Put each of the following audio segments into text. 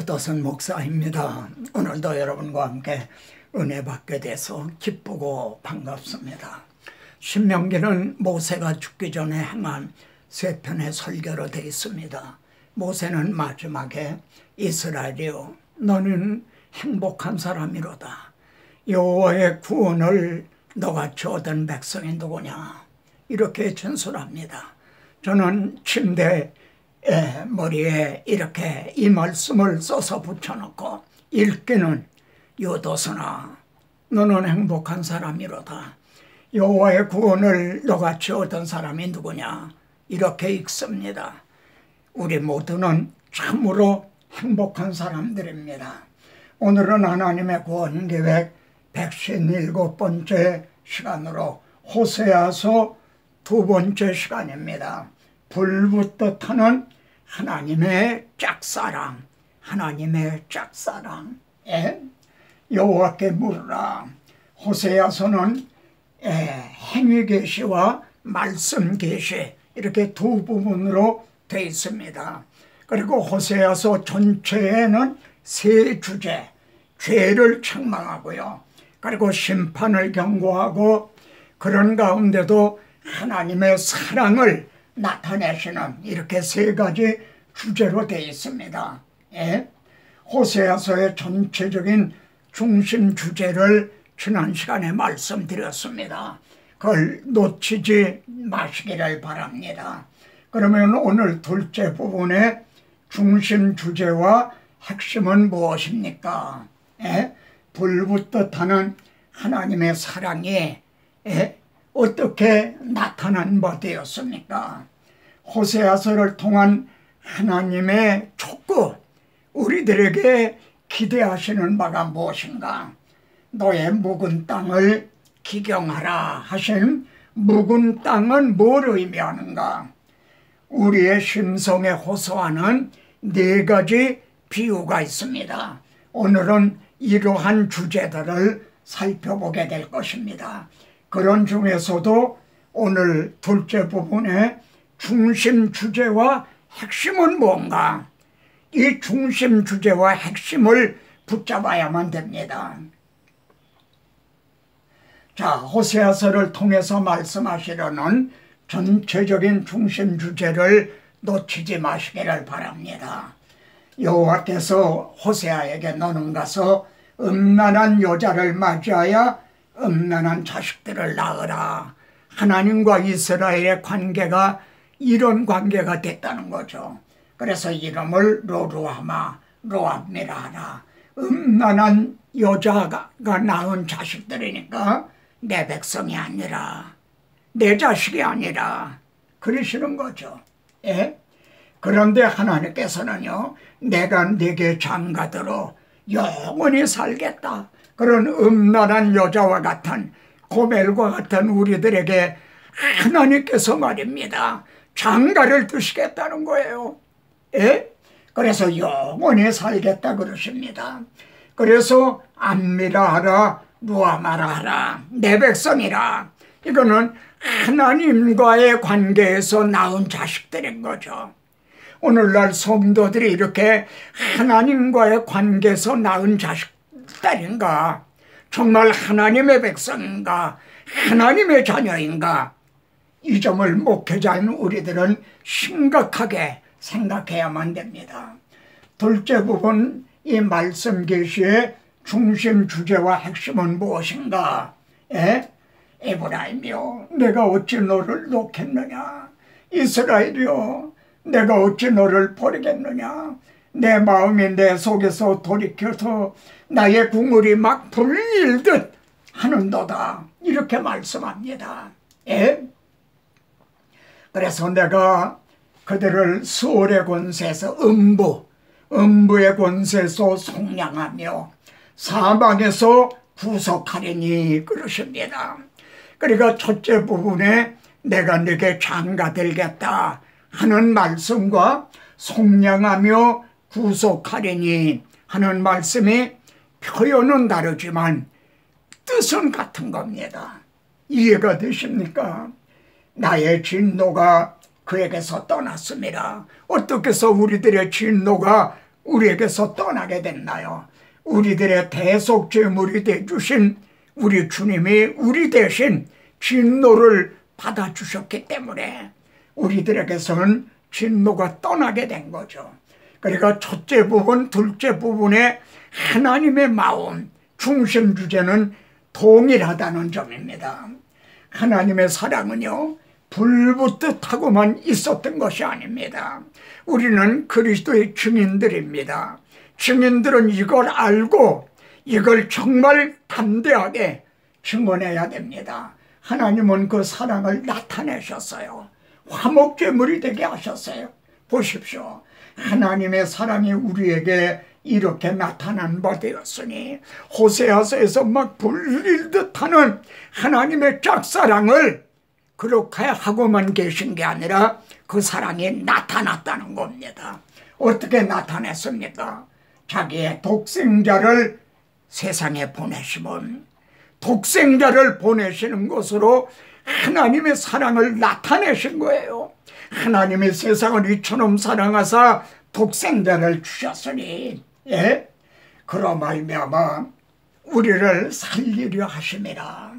도선 목사입니다. 오늘도 여러분과 함께 은혜 받게 돼서 기쁘고 반갑습니다. 신명기는 모세가 죽기 전에 행한 세 편의 설교로 되어 있습니다. 모세는 마지막에 이스라엘이여 너는 행복한 사람이로다. 여호와의 구원을 너같이 얻은 백성이 누구냐 이렇게 전설합니다. 저는 침대 머리에 이렇게 이 말씀을 써서 붙여놓고 읽기는 유도서나 너는 행복한 사람이로다. 여호와의 구원을 너같이 얻은 사람이 누구냐 이렇게 읽습니다. 우리 모두는 참으로 행복한 사람들입니다. 오늘은 하나님의 구원 계획 157번째 시간으로 호세아서 두 번째 시간입니다. 불붙듯하는 하나님의 짝사랑, 하나님의 짝사랑. 여호와께 물으라. 호세아서는 행위 계시와 말씀 계시 이렇게 두 부분으로 되어 있습니다. 그리고 호세아서 전체에는 세 주제, 죄를 책망하고요. 그리고 심판을 경고하고 그런 가운데도 하나님의 사랑을 나타내시는 이렇게 세 가지 주제로 되어 있습니다. 호세아서의 전체적인 중심 주제를 지난 시간에 말씀드렸습니다. 그걸 놓치지 마시기를 바랍니다. 그러면 오늘 둘째 부분의 중심 주제와 핵심은 무엇입니까? 불붙듯하는 하나님의 사랑이 어떻게 나타난 바 되었습니까? 호세아서를 통한 하나님의 촉구, 우리들에게 기대하시는 바가 무엇인가? 너의 묵은 땅을 기경하라 하신 묵은 땅은 뭘 의미하는가? 우리의 심성에 호소하는 네 가지 비유가 있습니다. 오늘은 이러한 주제들을 살펴보게 될 것입니다. 그런 중에서도 오늘 둘째 부분의 중심 주제와 핵심은 뭔가? 이 중심 주제와 핵심을 붙잡아야만 됩니다. 자, 호세아서를 통해서 말씀하시려는 전체적인 중심 주제를 놓치지 마시기를 바랍니다. 여호와께서 호세아에게 너는 가서 음란한 여자를 맞이하여 음란한 자식들을 낳으라. 하나님과 이스라엘의 관계가 이런 관계가 됐다는 거죠. 그래서 이름을 로루하마, 로암미라 하라. 음란한 여자가 낳은 자식들이니까 내 백성이 아니라 내 자식이 아니라 그러시는 거죠. 그런데 하나님께서는요, 내가 네게 장가들어 영원히 살겠다. 그런 음란한 여자와 같은 고멜과 같은 우리들에게 하나님께서 말입니다. 장가를 두시겠다는 거예요. 그래서 영원히 살겠다 그러십니다. 그래서 암미라 하라, 루아마라 하라, 내 백성이라. 이거는 하나님과의 관계에서 낳은 자식들인 거죠. 오늘날 성도들이 이렇게 하나님과의 관계에서 낳은 자식들인가? 정말 하나님의 백성인가? 하나님의 자녀인가? 이 점을 목회자인 우리들은 심각하게 생각해야만 됩니다. 둘째 부분, 이 말씀 계시의 중심 주제와 핵심은 무엇인가? 에브라임이여 내가 어찌 너를 놓겠느냐? 이스라엘이여 내가 어찌 너를 버리겠느냐? 내 마음이 내 속에서 돌이켜서 나의 궁물이 막 불릴듯 하는도다. 이렇게 말씀합니다. 그래서 내가 그들을 수월의 권세에서 음부의 권세에서 속량하며 사방에서 구속하리니 그러십니다. 그러니까 첫째 부분에 내가 네게 장가들겠다 하는 말씀과 속량하며 구속하리니 하는 말씀이 표현은 다르지만 뜻은 같은 겁니다. 이해가 되십니까? 나의 진노가 그에게서 떠났습니다. 어떻게 해서 우리들의 진노가 우리에게서 떠나게 됐나요? 우리들의 대속죄물이 되주신 우리 주님이 우리 대신 진노를 받아주셨기 때문에 우리들에게서는 진노가 떠나게 된 거죠. 그러니까 첫째 부분, 둘째 부분에 하나님의 마음, 중심 주제는 동일하다는 점입니다. 하나님의 사랑은요, 불붙듯 하고만 있었던 것이 아닙니다. 우리는 그리스도의 증인들입니다. 증인들은 이걸 알고 이걸 정말 담대하게 증언해야 됩니다. 하나님은 그 사랑을 나타내셨어요. 화목제물이 되게 하셨어요. 보십시오. 하나님의 사랑이 우리에게 이렇게 나타난 바 되었으니 호세아서에서 막 불릴 듯하는 하나님의 짝사랑을 그렇게 하고만 계신 게 아니라 그 사랑이 나타났다는 겁니다. 어떻게 나타냈습니까? 자기의 독생자를 세상에 보내시면 독생자를 보내시는 것으로 하나님의 사랑을 나타내신 거예요. 하나님의 세상을 이처럼 사랑하사 독생자를 주셨으니 그로 말미암아 우리를 살리려 하심이라.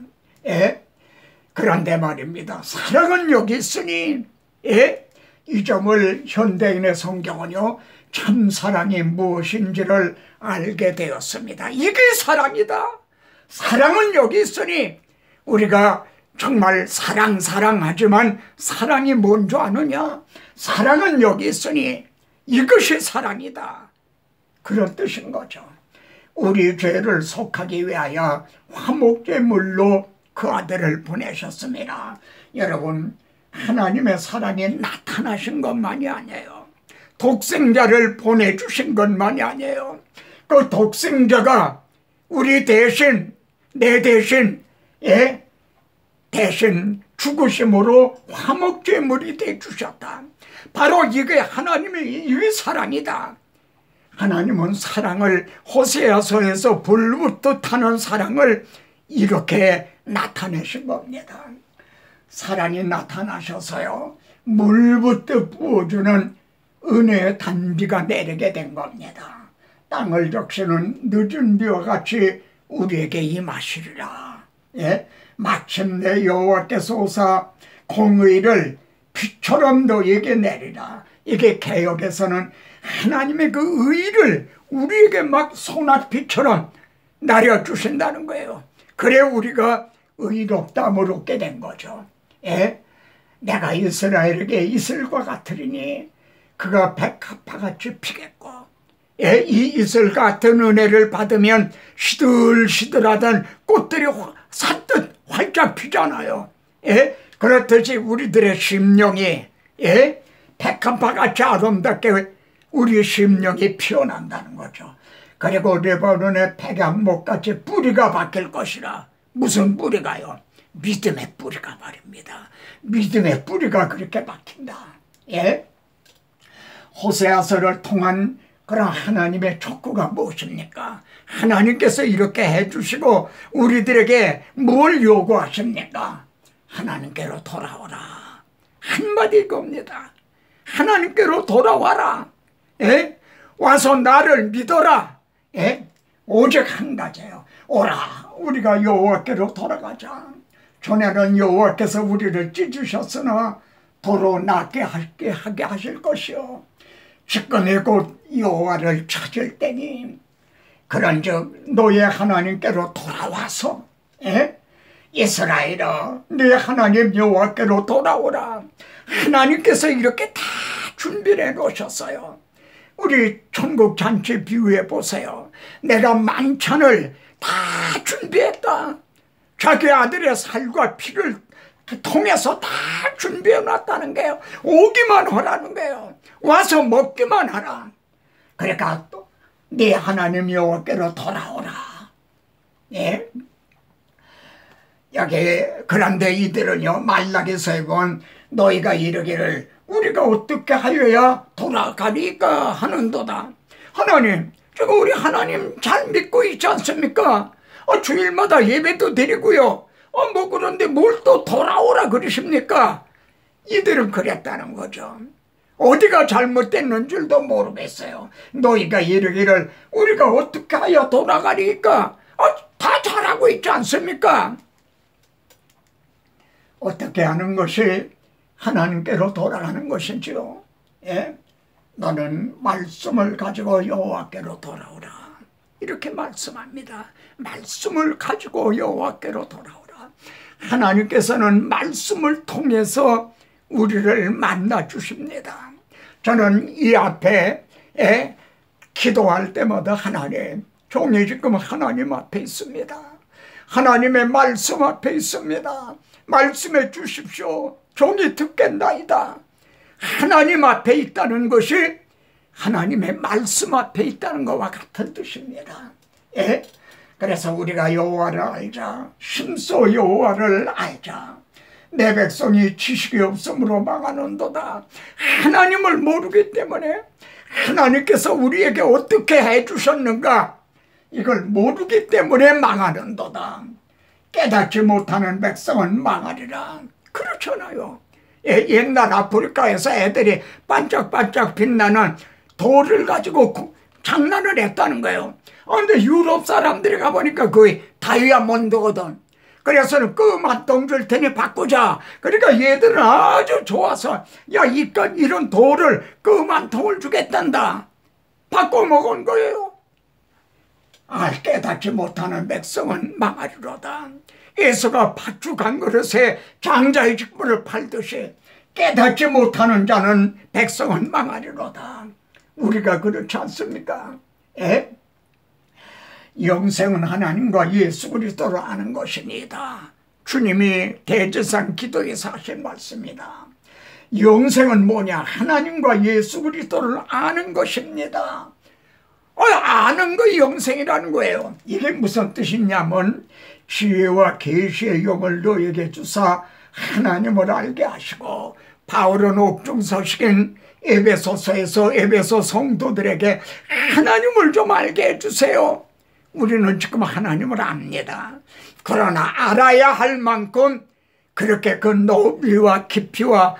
그런데 말입니다. 사랑은 여기 있으니 이 점을 현대인의 성경은요, 참 사랑이 무엇인지를 알게 되었습니다. 이게 사랑이다. 사랑은 여기 있으니 우리가 정말 사랑하지만 사랑이 뭔지 아느냐? 사랑은 여기 있으니 이것이 사랑이다. 그런 뜻인 거죠. 우리 죄를 속하기 위하여 화목제물로 그 아들을 보내셨습니다. 여러분, 하나님의 사랑이 나타나신 것만이 아니에요. 독생자를 보내주신 것만이 아니에요. 그 독생자가 우리 대신, 내 대신, 대신 죽으심으로 화목제물이 되주셨다. 바로 이게 하나님의 이 사랑이다. 하나님은 사랑을 호세아서에서 불붙듯 하는 사랑을 이렇게 나타내신 겁니다. 사랑이 나타나셔서요, 물붓듯 부어주는 은혜의 단비가 내리게 된 겁니다. 땅을 적시는 늦은 비와 같이 우리에게 임하시리라. 마침내 여호와께서 오사 공의를 비처럼 너에게 내리라. 이게 개역에서는 하나님의 그 의를 우리에게 막 소낙비처럼 내려주신다는 거예요. 그래 우리가 의롭다함을 얻게 된 거죠. 내가 이스라엘에게 이슬과 같으리니 그가 백합화같이 피겠고, 이 이슬 같은 은혜를 받으면 시들시들하던 꽃들이 삿듯 활짝 피잖아요. 그렇듯이 우리들의 심령이 백합화같이 아름답게 우리의 심령이 피어난다는 거죠. 그리고 레바논의 백향목같이 뿌리가 박힐 것이라. 무슨 뿌리가요? 믿음의 뿌리가 말입니다. 믿음의 뿌리가 그렇게 박힌다. 호세아서를 통한 그런 하나님의 촉구가 무엇입니까? 하나님께서 이렇게 해주시고 우리들에게 뭘 요구하십니까? 하나님께로 돌아오라. 한마디 이겁니다. 하나님께로 돌아와라. 와서 나를 믿어라. 오직 한 가지예요. 오라. 우리가 여호와께로 돌아가자. 전에는 여호와께서 우리를 찢으셨으나 도로 낫게 하게 하실 것이요. 지금이 곧 여호와를 찾을 때니 그런즉 너의 하나님께로 돌아와서 이스라엘아 네 하나님 여호와께로 돌아오라. 하나님께서 이렇게 다 준비를 해놓으셨어요. 우리 천국 잔치 비유해 보세요. 내가 만찬을 다 준비했다. 자기 아들의 살과 피를 통해서 다 준비해 놨다는 거예요. 오기만 하라는 거예요. 와서 먹기만 하라. 그러니까 또 네 하나님 여호와께로 돌아오라. 여기 그런데 이들은요, 말라기서에 본 너희가 이르기를 우리가 어떻게 하여야 돌아가리까 하는도다. 하나님, 지금 우리 하나님 잘 믿고 있지 않습니까? 주일마다 예배도 드리고요. 뭐 그런데 뭘 또 돌아오라 그러십니까? 이들은 그랬다는 거죠. 어디가 잘못됐는 줄도 모르겠어요. 너희가 이르기를 우리가 어떻게 하여 돌아가리까? 다 잘하고 있지 않습니까? 어떻게 하는 것이 하나님께로 돌아가는 것인지요? 예? 너는 말씀을 가지고 여호와께로 돌아오라. 이렇게 말씀합니다. 말씀을 가지고 여호와께로 돌아오라. 하나님께서는 말씀을 통해서 우리를 만나 주십니다. 저는 이 앞에 기도할 때마다 하나님, 종이 지금 하나님 앞에 있습니다. 하나님의 말씀 앞에 있습니다. 말씀해 주십시오. 종이 듣겠나이다. 하나님 앞에 있다는 것이 하나님의 말씀 앞에 있다는 것과 같은 뜻입니다. 예? 그래서 우리가 여호와를 알자. 심소 여호와를 알자. 내 백성이 지식이 없으므로 망하는도다. 하나님을 모르기 때문에 하나님께서 우리에게 어떻게 해주셨는가 이걸 모르기 때문에 망하는도다. 깨닫지 못하는 백성은 망하리라. 그렇잖아요. 옛날 아프리카에서 애들이 반짝반짝 빛나는 돌을 가지고 장난을 했다는 거예요. 근데 유럽 사람들이 가보니까 그게 다이아몬드거든. 그래서 끄만 똥 줄 테니 바꾸자. 그러니까 얘들은 아주 좋아서 야 이런 돌을 끄만 통을 주겠단다. 바꿔 먹은 거예요. 깨닫지 못하는 백성은 망하리로다. 에서가 팥죽 한 그릇에 장자의 직분을 팔듯이 깨닫지 못하는 자는 백성은 망하리로다. 우리가 그렇지 않습니까? 영생은 하나님과 예수 그리스도를 아는 것이니다. 주님이 대제사장 기도에서 하신 말씀이다. 영생은 뭐냐? 하나님과 예수 그리스도를 아는 것입니다. 아는 거 영생이라는 거예요. 이게 무슨 뜻이냐면 지혜와 계시의 영을 너에게 주사 하나님을 알게 하시고, 바울은 옥중서식인 에베소서에서 에베소 성도들에게 하나님을 좀 알게 해주세요. 우리는 지금 하나님을 압니다. 그러나 알아야 할 만큼 그렇게 그 높이와 깊이와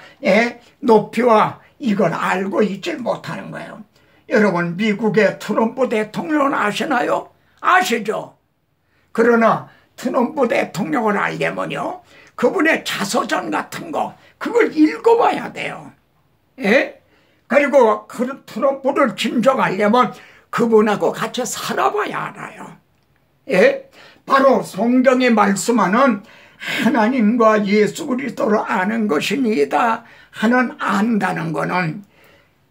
높이와 이걸 알고 있질 못하는 거예요. 여러분 미국의 트럼프 대통령을 아시나요? 아시죠? 그러나 트럼프 대통령을 알려면요 그분의 자서전 같은 거 그걸 읽어봐야 돼요. 그리고 그 트럼프를 진정하려면 그분하고 같이 살아봐야 알아요. 바로 성경이 말씀하는 하나님과 예수 그리스도를 아는 것이니이다 하는 안다는 거는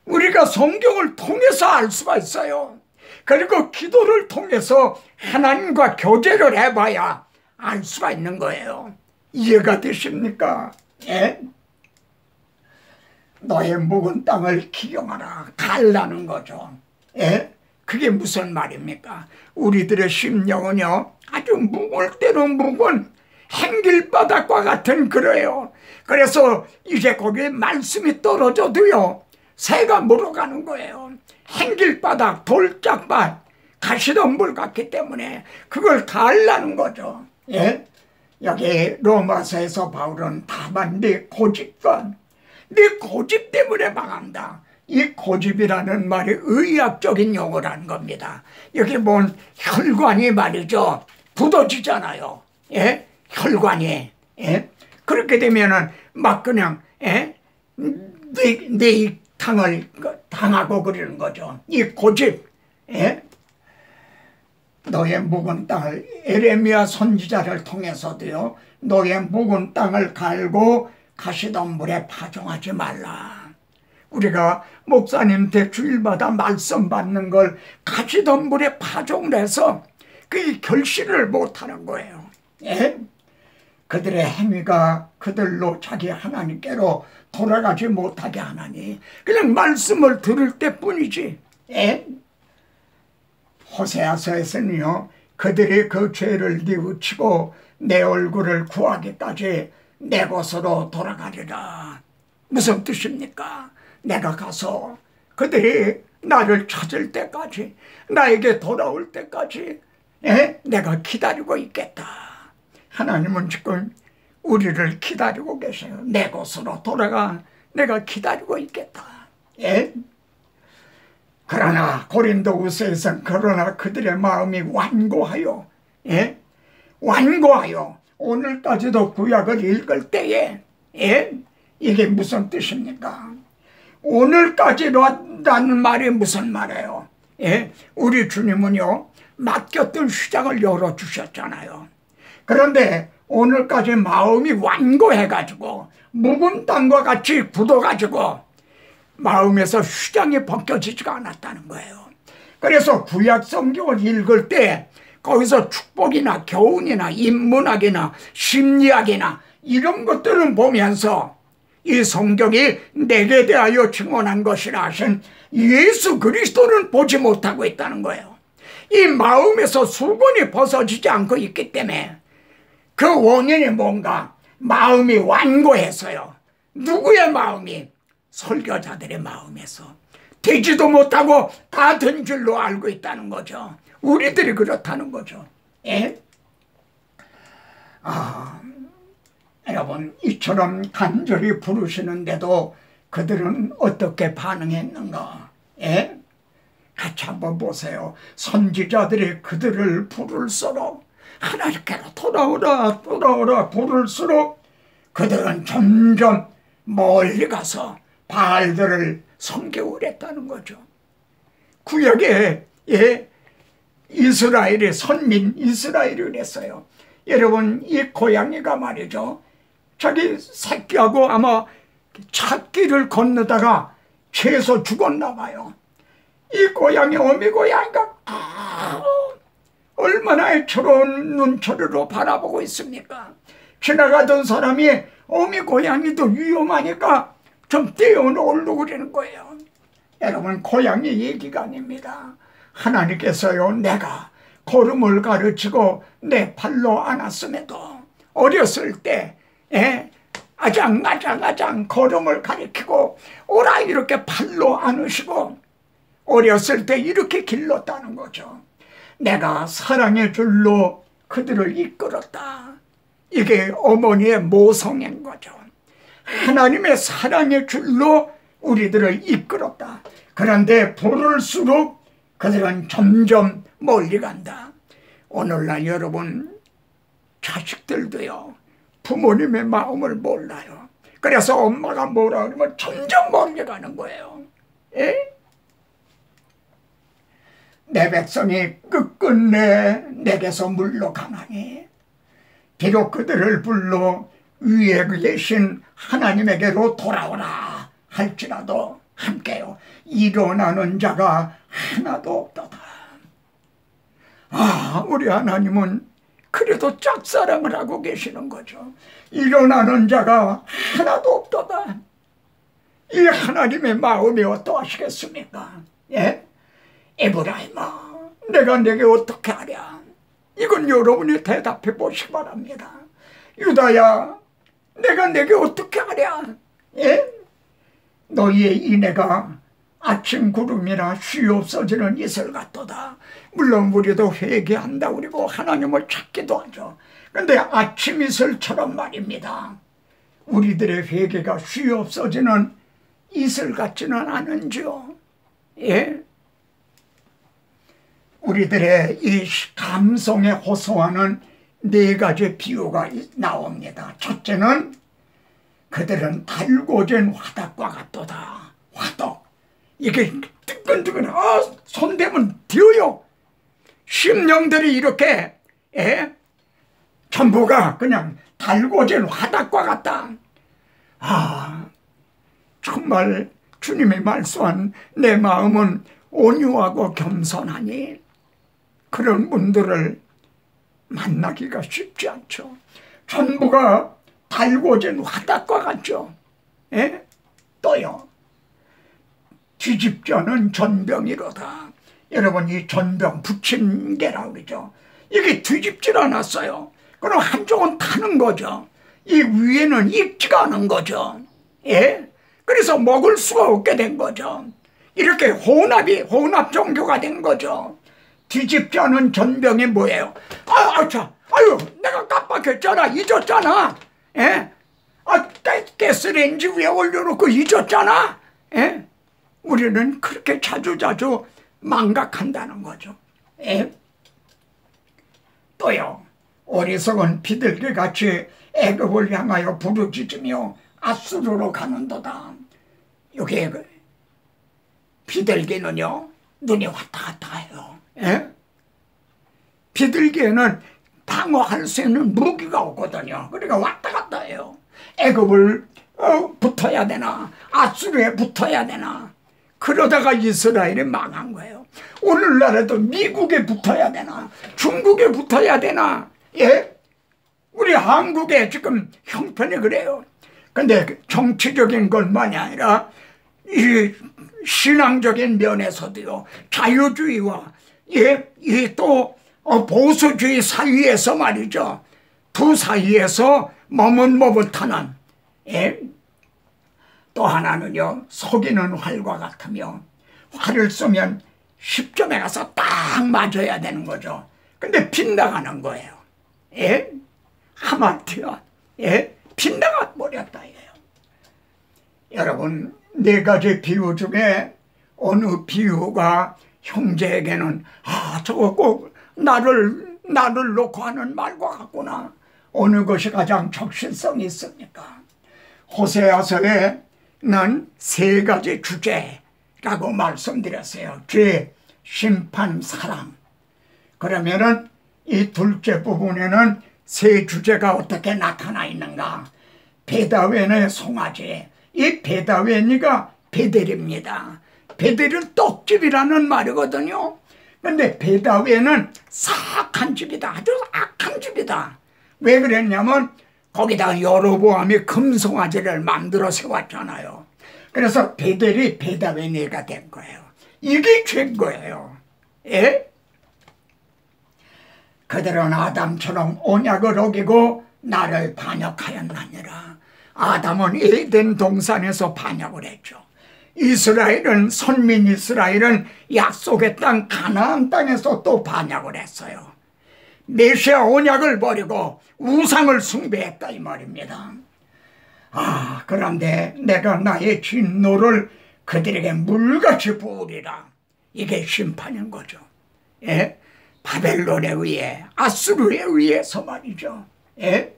우리가 성경을 통해서 알 수가 있어요. 그리고 기도를 통해서 하나님과 교제를 해봐야 알 수가 있는 거예요. 이해가 되십니까? 너의 묵은 땅을 기경하라. 갈라는 거죠. 그게 무슨 말입니까? 우리들의 심령은요 아주 묵을 대로 묵은 행길바닥과 같은 그래요. 그래서 이제 거기에 말씀이 떨어져도요 새가 물어가는 거예요. 행길바닥, 돌짝밭, 가시덤불 같기 때문에 그걸 갈라는 거죠. 여기 로마서에서 바울은 다만 네 고집과 네 고집 때문에 망한다. 이 고집이라는 말이 의학적인 용어라는 겁니다. 여기 뭔 혈관이 말이죠 굳어지잖아요. 혈관이 그렇게 되면은 막 그냥 내 당을 당하고 그러는 거죠. 이 고집. 너의 묵은 땅을 에레미야 선지자를 통해서도요 너의 묵은 땅을 갈고 가시덤불에 파종하지 말라. 우리가 목사님 때 주일마다 말씀 받는 걸 가시덤불에 파종을 해서 그 결실을 못하는 거예요. 그들의 행위가 그들로 자기 하나님께로 돌아가지 못하게 하나니 그냥 말씀을 들을 때뿐이지. 호세아서에서는요 그들이 그 죄를 뉘우치고 내 얼굴을 구하기까지 내 곳으로 돌아가리라. 무슨 뜻입니까? 내가 가서 그들이 나를 찾을 때까지 나에게 돌아올 때까지 내가 기다리고 있겠다. 하나님은 지금 우리를 기다리고 계세요. 내 곳으로 돌아가 내가 기다리고 있겠다. 예? 그러나 고린도후서에서는 그러나 그들의 마음이 완고하여, 예? 완고하여 오늘까지도 구약을 읽을 때에, 예? 이게 무슨 뜻입니까? 오늘까지라는 말이 무슨 말이에요? 예? 우리 주님은요, 맡겼던 휘장을 열어주셨잖아요. 그런데 오늘까지 마음이 완고해가지고 묵은 땅과 같이 굳어가지고 마음에서 휘장이 벗겨지지가 않았다는 거예요. 그래서 구약 성경을 읽을 때 거기서 축복이나 교훈이나 인문학이나 심리학이나 이런 것들을 보면서 이 성경이 내게 대하여 증언한 것이라 하신 예수 그리스도를 보지 못하고 있다는 거예요. 이 마음에서 수건이 벗어지지 않고 있기 때문에 그 원인이 뭔가? 마음이 완고해서요. 누구의 마음이? 설교자들의 마음에서 되지도 못하고 다 된 줄로 알고 있다는 거죠. 우리들이 그렇다는 거죠. 예? 여러분, 이처럼 간절히 부르시는데도 그들은 어떻게 반응했는가? 예? 같이 한번 보세요. 선지자들이 그들을 부를수록 하나님께로 돌아오라 돌아오라 부를수록 그들은 점점 멀리 가서 바알들을 섬겨오랬다는 거죠. 구약에 이스라엘의 선민 이스라엘이 그랬어요. 여러분, 이 고양이가 말이죠, 자기 새끼하고 아마 찾기를 건너다가 채서 죽었나 봐요. 이 고양이, 어미 고양이가 얼마나 애처로운 눈초리로 바라보고 있습니까? 지나가던 사람이 어미 고양이도 위험하니까 좀 떼어놓으려고 그러는 거예요. 여러분, 고양이 얘기가 아닙니다. 하나님께서요, 내가 걸음을 가르치고 내 팔로 안았음에도 어렸을 때 아장아장 걸음을 가르치고 오라 이렇게 팔로 안으시고 어렸을 때 이렇게 길렀다는 거죠. 내가 사랑의 줄로 그들을 이끌었다. 이게 어머니의 모성인 거죠. 하나님의 사랑의 줄로 우리들을 이끌었다. 그런데 부를수록 그들은 점점 멀리 간다. 오늘날 여러분, 자식들도요, 부모님의 마음을 몰라요. 그래서 엄마가 뭐라 그러면 점점 멀리 가는 거예요. 예? 내 백성이 끝끝내 내게서 물러가나니 비록 그들을 불러 위에 계신 하나님에게로 돌아오라 할지라도 함께요 일어나는 자가 하나도 없도다. 우리 하나님은 그래도 짝사랑을 하고 계시는 거죠. 일어나는 자가 하나도 없도다. 이 하나님의 마음이 어떠하시겠습니까? 예? 에브라임아, 내가 내게 어떻게 하랴? 이건 여러분이 대답해 보시기 바랍니다. 유다야, 내가 내게 어떻게 하랴? 예? 너희의 인애가 아침 구름이나 쉬 없어지는 이슬 같도다. 물론 우리도 회개한다 그리고 하나님을 찾기도 하죠. 근데 아침 이슬처럼 말입니다. 우리들의 회개가 쉬 없어지는 이슬 같지는 않은지요. 예? 우리들의 이 감성에 호소하는 네 가지 비유가 나옵니다. 첫째는 그들은 달궈진 화덕과 같도다. 화덕. 이게 뜨끈뜨끈, 손 대면 뒤어요. 심령들이 이렇게, 전부가 그냥 달궈진 화덕과 같다. 정말 주님이 말씀한 내 마음은 온유하고 겸손하니 그런 분들을 만나기가 쉽지 않죠. 전부가 달궈진 화덕과 같죠. 또요, 뒤집자는 전병이로다. 여러분, 이 전병 부침개라고 그러죠. 이게 뒤집질 않았어요. 그럼 한쪽은 타는 거죠. 이 위에는 익지가 않은 거죠. 그래서 먹을 수가 없게 된 거죠. 이렇게 혼합 종교가 된 거죠. 뒤집지 않은 전병이 뭐예요? 내가 깜빡했잖아. 잊었잖아. 가스레인지 위에 올려놓고 잊었잖아. 우리는 그렇게 자주자주 망각한다는 거죠. 예? 또요, 어리석은 비둘기같이 애굽을 향하여 부르짖으며 아수르로 가는도다. 여기 비둘기는요, 눈이 왔다 갔다 해요. 예? 비둘기에는 방어할 수 있는 무기가 없거든요. 그러니까 왔다 갔다 해요. 애굽을 붙어야 되나, 아수르에 붙어야 되나. 그러다가 이스라엘이 망한 거예요. 오늘날에도 미국에 붙어야 되나, 중국에 붙어야 되나. 예? 우리 한국에 지금 형편이 그래요. 근데 정치적인 것만이 아니라 이 신앙적인 면에서도요, 자유주의와 이 또 보수주의 사이에서 말이죠, 두 사이에서 머뭇머뭇하는, 예? 또 하나는요, 속이는 활과 같으며 활을 쏘면 10점에 가서 딱 맞아야 되는 거죠. 근데 빗나가는 거예요. 예? 하마터면 예? 빗나가 버렸다 이거예요. 여러분, 네 가지 비유 중에 어느 비유가 형제에게는 저거 꼭 나를 놓고 하는 말과 같구나, 어느 것이 가장 적실성이 있습니까? 호세아서에는 세 가지 주제라고 말씀드렸어요. 죄, 심판, 사랑. 그러면은 이 둘째 부분에는 세 주제가 어떻게 나타나 있는가? 베다웬의 송아지, 이 베다웬이가 베델입니다. 베델은 떡집이라는 말이거든요. 근데 베다웬은 사악한 집이다, 아주 악한 집이다. 왜 그랬냐면 거기다가 여로보암이 금송아지를 만들어 세웠잖아요. 그래서 베델이 베다웬이가 된 거예요. 이게 죄인 거예요. 예? 그들은 아담처럼 언약을 어기고 나를 반역하였나니라. 아담은 에덴 동산에서 반역을 했죠. 이스라엘은, 선민 이스라엘은 약속의 땅 가나안 땅에서 또 반역을 했어요. 메시아 언약을 버리고 우상을 숭배했다 이 말입니다. 그런데 내가 나의 진노를 그들에게 물같이 부으리라. 이게 심판인 거죠. 예? 바벨론에 의해, 아수르에 의해서 말이죠. 예?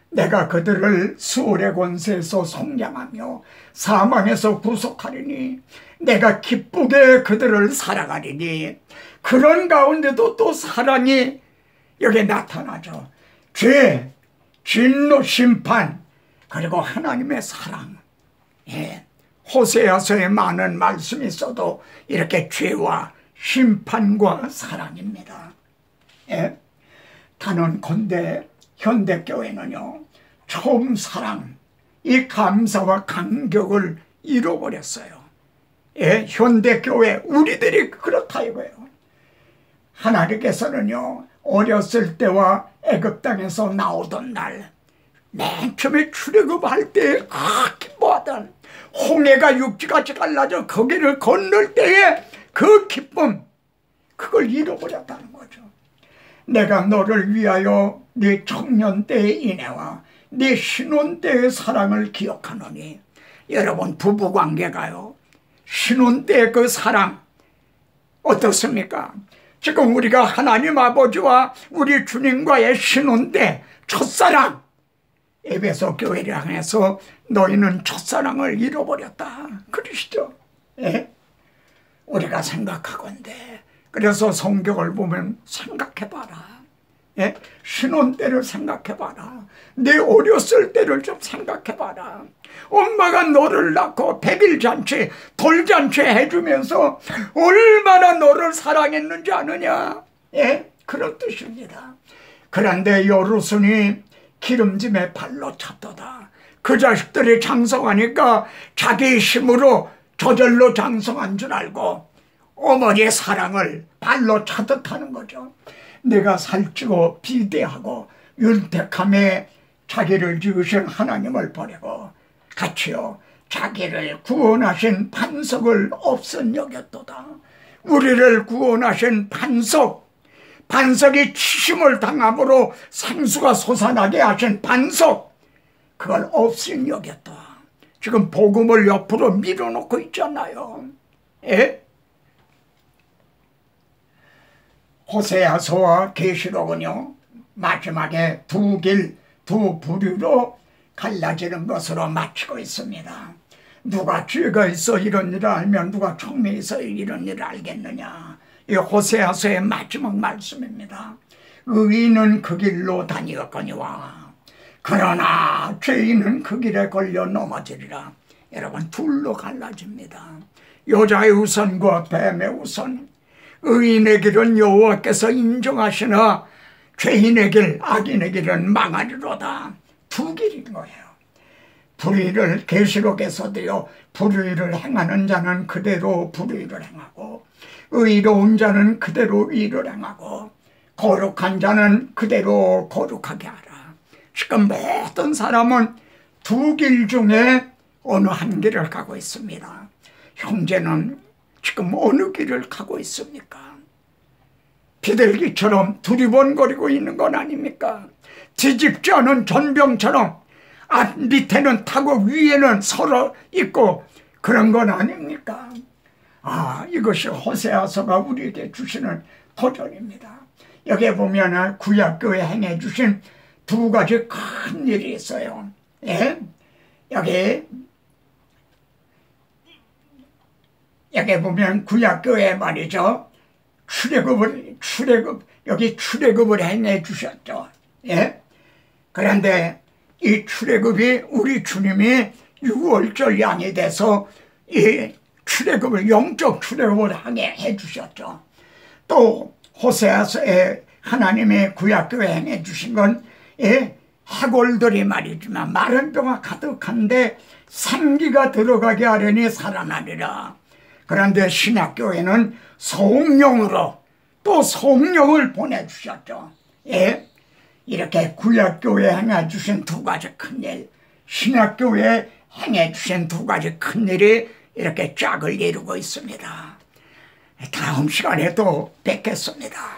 내가 그들을 수월의 권세에서 속량하며 사망에서 구속하리니 내가 기쁘게 그들을 살아가리니. 그런 가운데도 또 사랑이 여기 나타나죠. 죄, 진노, 심판, 그리고 하나님의 사랑. 예. 호세아서에 많은 말씀이 있어도 이렇게 죄와 심판과 사랑입니다. 예. 단언컨대 현대교회는요, 처음 사랑, 이 감사와 감격을 잃어버렸어요. 예, 현대교회 우리들이 그렇다 이거예요. 하나님께서는요, 어렸을 때와 애굽 땅에서 나오던 날, 맨 처음에 출애굽할 때 기뻐하던, 홍해가 육지같이 갈라져 거기를 건널 때의 그 기쁨, 그걸 잃어버렸다는 거죠. 내가 너를 위하여 네 청년 때의 인애와 네 신혼 때의 사랑을 기억하노니. 여러분, 부부관계가요, 신혼 때의 그 사랑 어떻습니까? 지금 우리가 하나님 아버지와 우리 주님과의 신혼 때 첫사랑, 에베소 교회를 향해서 너희는 첫사랑을 잃어버렸다 그러시죠. 예? 우리가 생각하건대, 그래서 성경을 보면 생각해봐라. 예? 신혼 때를 생각해봐라. 내 어렸을 때를 좀 생각해봐라. 엄마가 너를 낳고 백일잔치, 돌잔치 해주면서 얼마나 너를 사랑했는지 아느냐. 예? 그런 뜻입니다. 그런데 여루순이 기름짐에 발로 찼도다. 그 자식들이 장성하니까 자기 힘으로 저절로 장성한 줄 알고 어머니의 사랑을 발로 차듯 하는 거죠. 내가 살찌고 비대하고 윤택함에 자기를 지으신 하나님을 버리고 같이요, 자기를 구원하신 반석을 없은 여겼도다. 우리를 구원하신 반석이 치심을 당함으로 생수가 솟아나게 하신 반석, 그걸 없인 여겼다. 지금 복음을 옆으로 밀어놓고 있잖아요. 예? 호세아서와 계시록은요, 마지막에 두 부류로 갈라지는 것으로 마치고 있습니다. 누가 죄가 있어 이런 일을 알면 누가 총명이 있어 이런 일을 알겠느냐. 이 호세아서의 마지막 말씀입니다. 의인은 그 길로 다니었거니와 그러나 죄인은 그 길에 걸려 넘어지리라. 여러분, 둘로 갈라집니다. 여자의 우선과 뱀의 우선. 의인의 길은 여호와께서 인정하시나 죄인의 길, 악인의 길은 망하리로다. 두 길인 거예요. 불의를 계시록에서도요, 불의를 행하는 자는 그대로 불의를 행하고 의로운 자는 그대로 의를 행하고 거룩한 자는 그대로 거룩하게 하라. 지금 모든 사람은 두 길 중에 어느 한 길을 가고 있습니다. 형제는 지금 어느 길을 가고 있습니까? 비둘기처럼 두리번거리고 있는 건 아닙니까? 뒤집지 않은 전병처럼 앞 밑에는 타고 위에는 서로 있고 그런 건 아닙니까? 이것이 호세아서가 우리에게 주시는 도전입니다. 여기에 보면 구약교회 행해 주신 두 가지 큰 일이 있어요. 예? 여기 보면 구약교회 말이죠. 출애굽을 행해 주셨죠. 예? 그런데 이 출애굽이 우리 주님이 6월절 양이 돼서 이 출애굽을, 영적 출애굽을 하게 해주셨죠. 또 호세아서에 하나님의 구약교회 행해 주신 건 해골들이 말이지만 마른 뼈가 가득한데 생기가 들어가게 하려니 살아나리라. 그런데 신약교회는 성령으로 또 성령을 보내주셨죠. 예? 이렇게 구약교회 행해 주신 두 가지 큰일, 신약교회 행해 주신 두 가지 큰일이 이렇게 짝을 이루고 있습니다. 다음 시간에 또 뵙겠습니다.